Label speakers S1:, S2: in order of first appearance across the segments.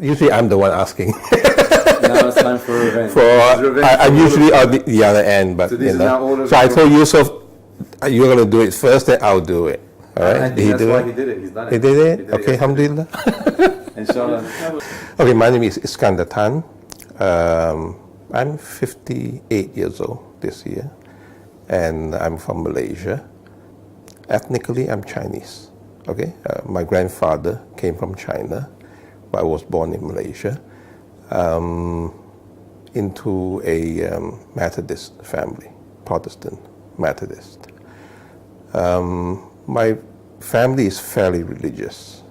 S1: Usually I'm the one asking.
S2: Now it's time for revenge.
S1: I'm usually on the other end, but
S2: So this is now order.
S1: So I told Yusuf, you're going to do it first, then I'll do it. All right?
S2: I think that's why he did it. He's done it.
S1: He did it? Okay, alhamdulillah.
S2: Inshallah.
S1: Okay, my name is Iskandar Tan. I'm 58 years old this year, and I'm from Malaysia. Ethnically, I'm Chinese. Okay, my grandfather came from China, but I was born in Malaysia, into a Methodist family, Protestant Methodist. My family is fairly religious.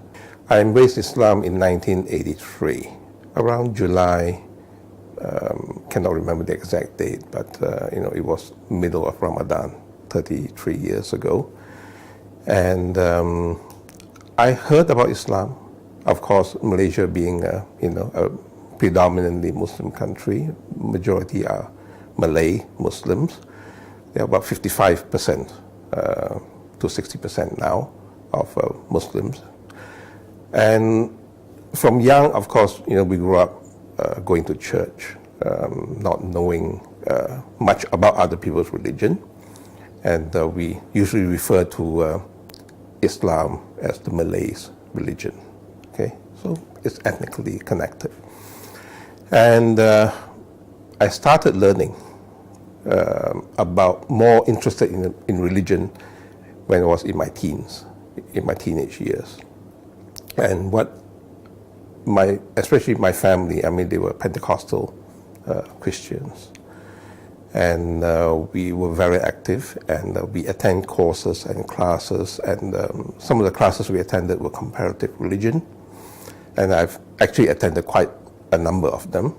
S1: I embraced Islam in 1983, around July. Cannot remember the exact date, but it was middle of Ramadan, 33 years ago. And I heard about Islam. Of course, Malaysia being a predominantly Muslim country, majority are Malay Muslims. There are about 55% to 60% now of Muslims. And from young, of course, we grew up going to church, not knowing much about other people's religion. And we usually refer to Islam as the Malays' religion. Okay, so it's ethnically connected. And I started learning about more interested in religion when I was in my teens, in my teenage years. And especially my family, they were Pentecostal Christians. And we were very active, and we attend courses and classes, and some of the classes we attended were comparative religion. And I've actually attended quite a number of them,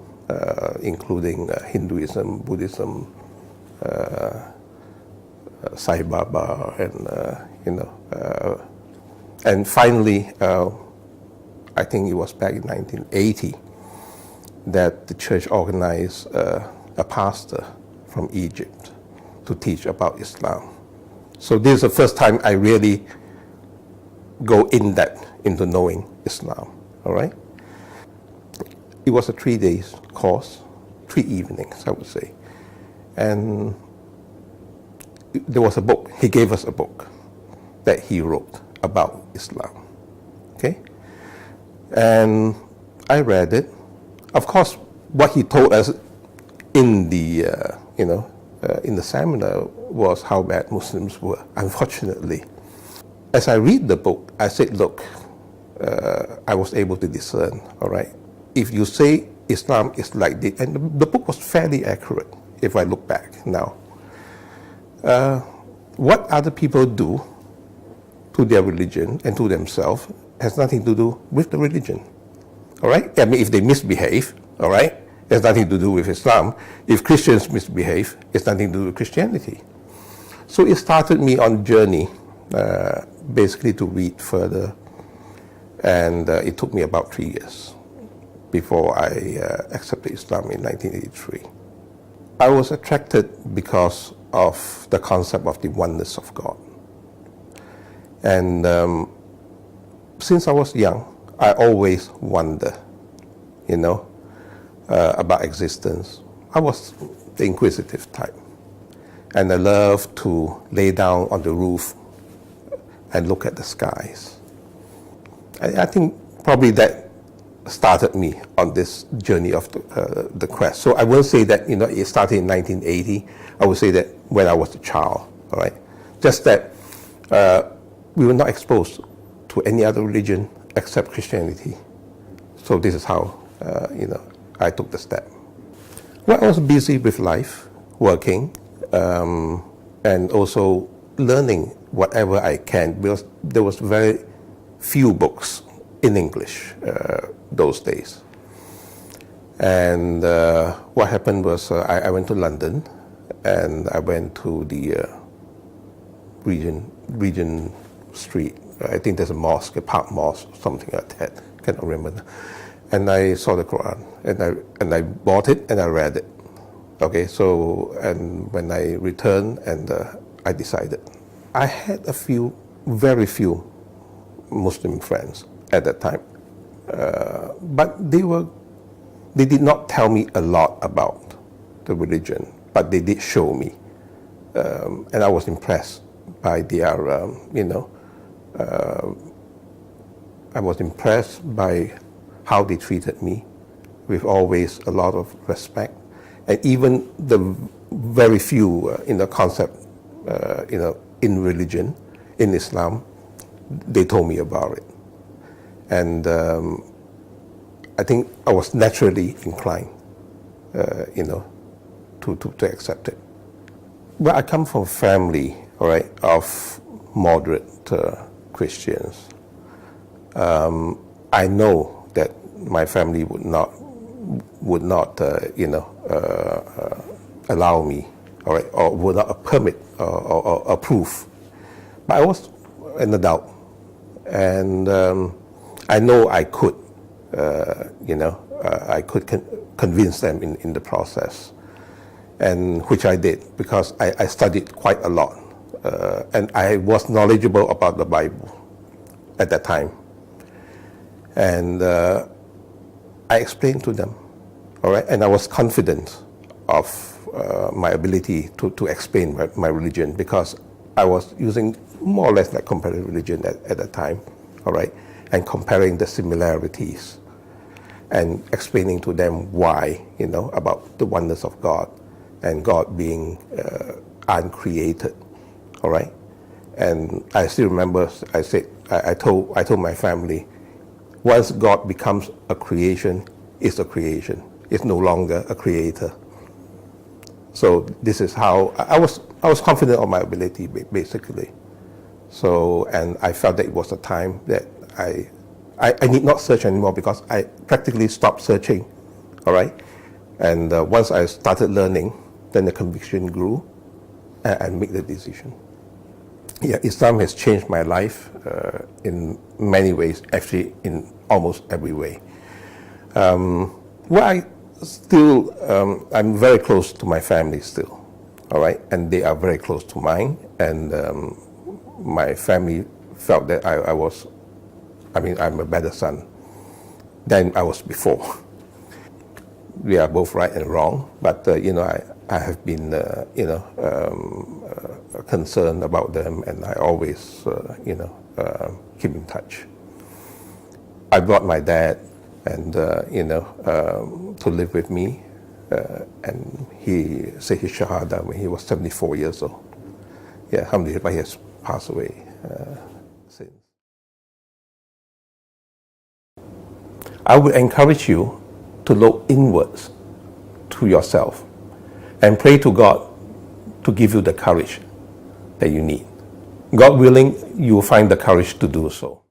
S1: including Hinduism, Buddhism, Sai Baba, and finally, I think it was back in 1980 that the church organized a pastor from Egypt to teach about Islam. So this is the first time I really go in depth into knowing Islam. All right. It was a 3-day course, 3 evenings, I would say, and there was a book. He gave us a book that he wrote about Islam. Okay, and I read it. Of course, what he told us in the in the seminar was how bad Muslims were. Unfortunately, as I read the book, I said, look, I was able to discern. All right, if you say Islam is like this, and the book was fairly accurate if I look back now. What other people do to their religion and to themselves has nothing to do with the religion. All right? If they misbehave, all right, it has nothing to do with Islam. If Christians misbehave, it's nothing to do with Christianity. So it started me on a journey, basically to read further, and it took me about 3 years before I accepted Islam in 1983. I was attracted because of the concept of the oneness of God. And since I was young, I always wondered, about existence. I was the inquisitive type. And I loved to lay down on the roof and look at the skies. I think probably that started me on this journey of the quest. So I won't say that it started in 1980. I would say that when I was a child, all right? Just that we were not exposed to any other religion except Christianity. So this is how I took the step. Well, I was busy with life, working, and also learning whatever I can, because there was very few books in English those days. And what happened was I went to London, and I went to the Regent Street. I think there's a mosque, a Park Mosque, something like that. Cannot remember. And I saw the Quran, and I bought it and I read it. Okay, so and when I returned, and I decided, I had very few Muslim friends at that time, but they did not tell me a lot about the religion, but they did show me, and I was impressed by their, I was impressed by how they treated me, with always a lot of respect, and even the very few concept, in religion, in Islam, they told me about it, and I think I was naturally inclined, to accept it. Well, I come from a family, all right, of moderate Christians. I know that my family would not allow me, all right, or would not permit or approve. But I was an adult, and I know I could, I could convince them in the process, and which I did because I studied quite a lot, and I was knowledgeable about the Bible at that time, and I explained to them, all right, and I was confident of my ability to explain my religion because I was using more or less like comparative religion at that time, all right, and comparing the similarities and explaining to them why, about the oneness of God and God being uncreated, all right. And I still remember I told my family, once God becomes a creation, it's a creation. It's no longer a creator. So this is how I was confident of my ability, basically. So, and I felt that it was a time that I need not search anymore because I practically stopped searching, all right? And once I started learning, then the conviction grew and I made the decision. Yeah, Islam has changed my life in many ways, actually in almost every way. I'm very close to my family still, all right? And they are very close to mine, and my family felt that I'm a better son than I was before. We are both right and wrong, but I have been concerned about them, and I always keep in touch. I brought my dad and to live with me, and he said his shahada when he was 74 years old. Yeah, alhamdulillah, he has passed away since. I would encourage you to look inwards to yourself and pray to God to give you the courage that you need. God willing, you will find the courage to do so.